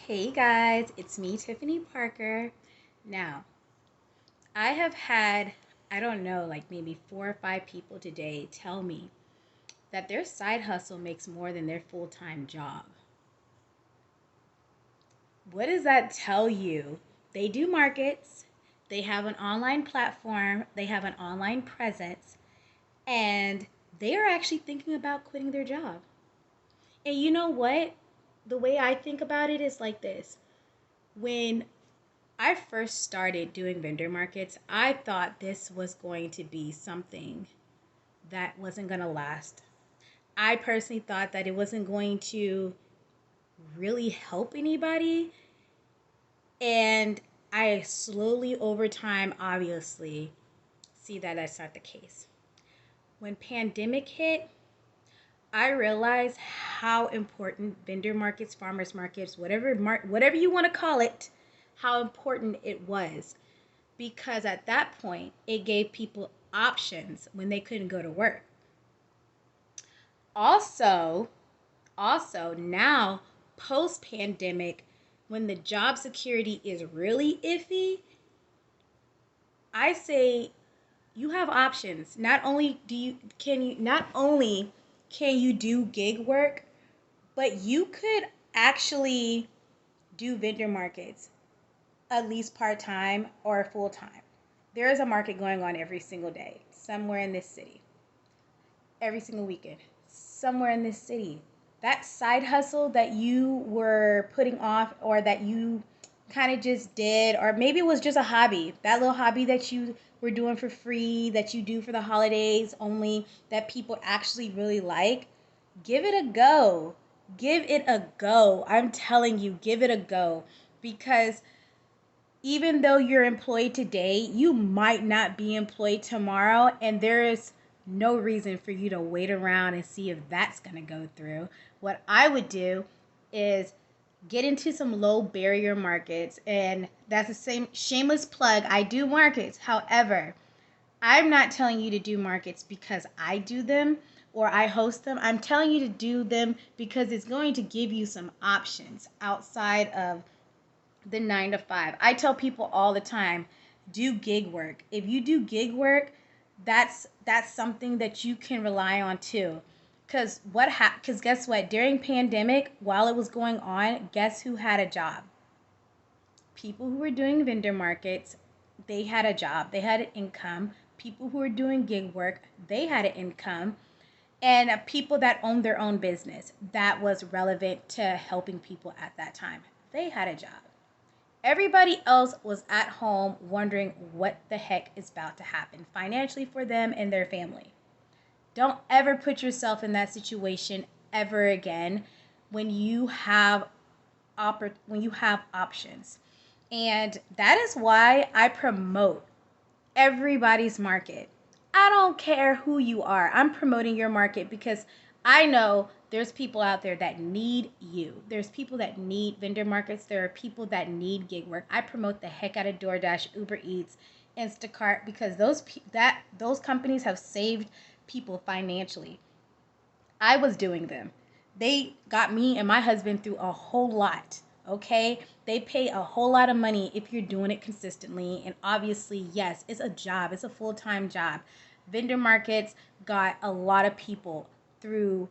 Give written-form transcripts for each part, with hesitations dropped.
Hey guys, it's me, Tiffany Parker. Now, I have had, I don't know, like maybe 4 or 5 people today tell me that their side hustle makes more than their full time job. What does that tell you? They do markets, they have an online platform, they have an online presence, and they are actually thinking about quitting their job. And you know what? The way I think about it is like this. When I first started doing vendor markets, I thought this was going to be something that wasn't going to last. I personally thought that it wasn't going to really help anybody. And I slowly, over time, obviously, see that that's not the case. When pandemic hit, I realized how important vendor markets, farmers markets, whatever you want to call it, how important it was, because at that point it gave people options when they couldn't go to work. Also also now, post pandemic, when the job security is really iffy, I say you have options. Not only can you do gig work, but you could actually do vendor markets, at least part-time or full-time. There is a market going on every single day somewhere in this city, every single weekend, somewhere in this city. That side hustle that you were putting off, or that you kind of just did, or maybe it was just a hobby, that little hobby that you were doing for free, that you do for the holidays only, that people actually really like, give it a go. Give it a go. I'm telling you, give it a go. Because even though you're employed today, you might not be employed tomorrow, and there is no reason for you to wait around and see if that's going to go through. What I would do is get into some low barrier markets, and that's the same shameless plug. I do markets. However, I'm not telling you to do markets because I do them or I host them. I'm telling you to do them because it's going to give you some options outside of the 9 to 5. I tell people all the time, do gig work. If you do gig work, that's something that you can rely on too. Cuz guess what? During pandemic, while it was going on, guess who had a job? People who were doing vendor markets, they had a job. They had an income. People who were doing gig work, they had an income. And people that owned their own business that was relevant to helping people at that time, they had a job. Everybody else was at home wondering what the heck is about to happen financially for them and their family. Don't ever put yourself in that situation ever again when you have when you have options. And that is why I promote everybody's market. I don't care who you are. I'm promoting your market because I know there's people out there that need you. There's people that need vendor markets. There are people that need gig work. I promote the heck out of DoorDash, Uber Eats, Instacart, because those companies have saved people financially. I was doing them. They got me and my husband through a whole lot. Okay? They pay a whole lot of money if you're doing it consistently. And obviously, yes, it's a job, it's a full time job. Vendor markets got a lot of people through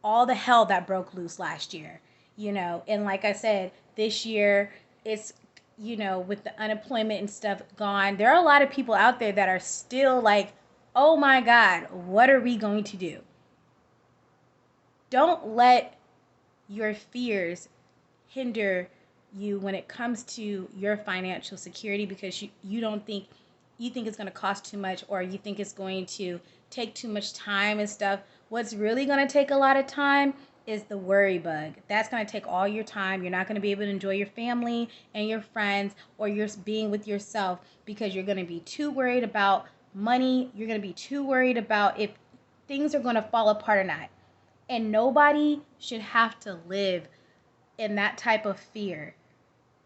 all the hell that broke loose last year. And like I said, this year, it's, with the unemployment and stuff gone, there are a lot of people out there that are still like, oh my God, what are we going to do? Don't let your fears hinder you when it comes to your financial security, because you think it's going to cost too much, or you think it's going to take too much time and stuff. What's really going to take a lot of time is the worry bug. That's going to take all your time. You're not going to be able to enjoy your family and your friends, or you're being with yourself, because you're going to be too worried about money. You're going to be too worried about if things are going to fall apart or not. And nobody should have to live in that type of fear.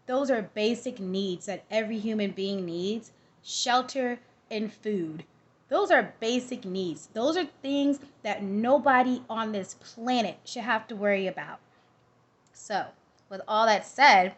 Those are basic needs that every human being needs: shelter and food. Those are basic needs. Those are things that nobody on this planet should have to worry about. So, with all that said,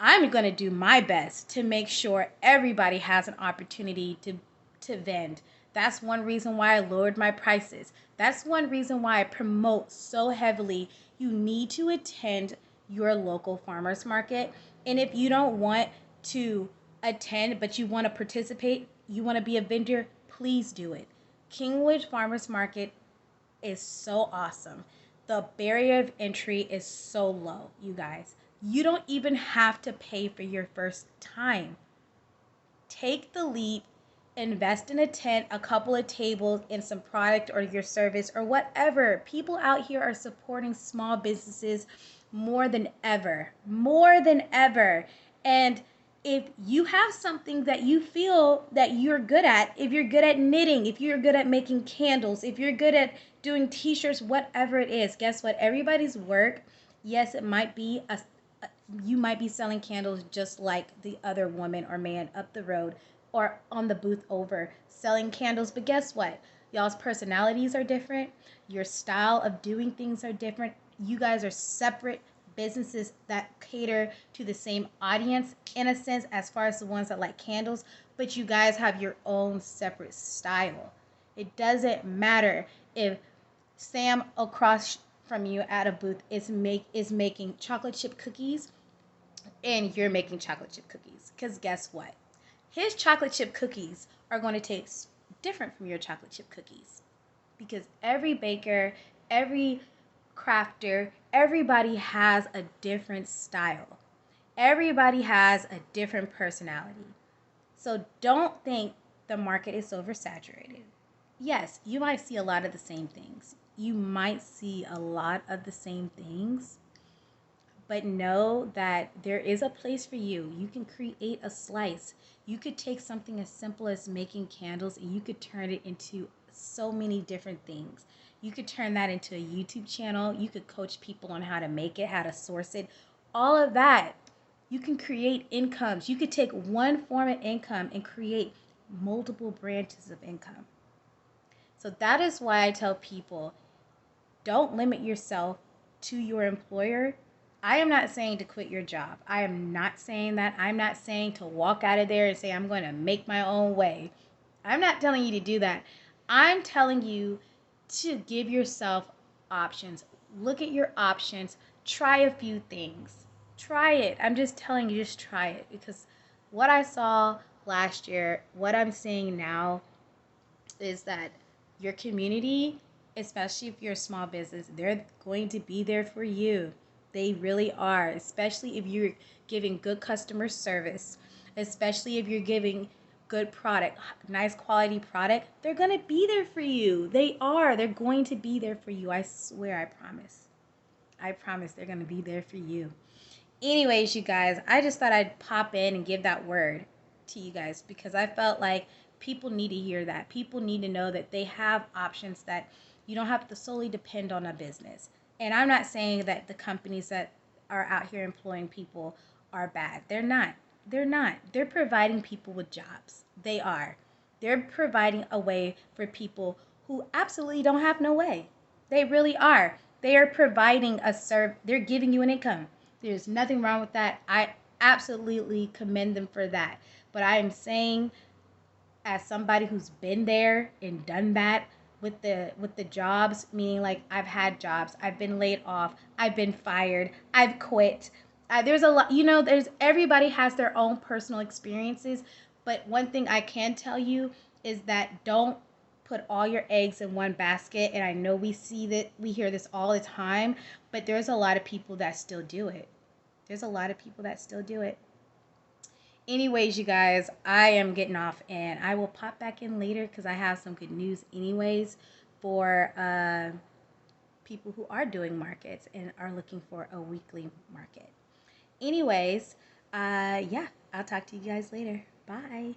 I'm going to do my best to make sure everybody has an opportunity to vend. That's one reason why I lowered my prices. That's one reason why I promote so heavily. You need to attend your local farmers market. And if you don't want to attend, but you want to participate, you want to be a vendor, please do it. Kingwood Farmers Market is so awesome. The barrier of entry is so low, you guys. You don't even have to pay for your first time. Take the leap, invest in a tent, a couple of tables, and some product or your service or whatever. People out here are supporting small businesses more than ever. More than ever. And if you have something that you feel that you're good at, if you're good at knitting, if you're good at making candles, if you're good at doing t-shirts, whatever it is, guess what? Everybody's work, yes, it might be you might be selling candles just like the other woman or man up the road or on the booth over selling candles. But guess what? Y'all's personalities are different. Your style of doing things are different. You guys are separate businesses that cater to the same audience in a sense as far as the ones that like candles, but you guys have your own separate style. It doesn't matter if Sam across from you at a booth is making chocolate chip cookies and you're making chocolate chip cookies. Because guess what? His chocolate chip cookies are going to taste different from your chocolate chip cookies. Because every baker, every crafter, everybody has a different style. Everybody has a different personality. So don't think the market is oversaturated. Yes, you might see a lot of the same things. You might see a lot of the same things, but know that there is a place for you. You can create a slice. You could take something as simple as making candles and you could turn it into so many different things. You could turn that into a YouTube channel. You could coach people on how to make it, how to source it, all of that. You can create incomes. You could take one form of income and create multiple branches of income. So that is why I tell people, don't limit yourself to your employer. I am not saying to quit your job. I am not saying that. I'm not saying to walk out of there and say, I'm going to make my own way. I'm not telling you to do that. I'm telling you to give yourself options. Look at your options. Try a few things. Try it. I'm just telling you, just try it. Because what I saw last year, what I'm seeing now is that your community, especially if you're a small business, they're going to be there for you. They really are, especially if you're giving good customer service, especially if you're giving good product, nice quality product. They're going to be there for you. They are. They're going to be there for you. I swear, I promise. I promise they're going to be there for you. Anyways, you guys, I just thought I'd pop in and give that word to you guys because I felt like people need to hear that. People need to know that they have options, that you don't have to solely depend on a business. And I'm not saying that the companies that are out here employing people are bad. They're not. They're not. They're providing people with jobs. They are. They're providing a way for people who absolutely don't have no way. They really are. They are providing they're giving you an income. There's nothing wrong with that. I absolutely commend them for that. But I am saying, as somebody who's been there and done that with the jobs, meaning like I've had jobs, I've been laid off, I've been fired, I've quit. There's a lot, there's everybody has their own personal experiences, but one thing I can tell you is that don't put all your eggs in one basket. And I know we hear this all the time, but there's a lot of people that still do it. There's a lot of people that still do it. Anyways, you guys, I am getting off and I will pop back in later because I have some good news anyways for people who are doing markets and are looking for a weekly market. Anyways, yeah, I'll talk to you guys later. Bye.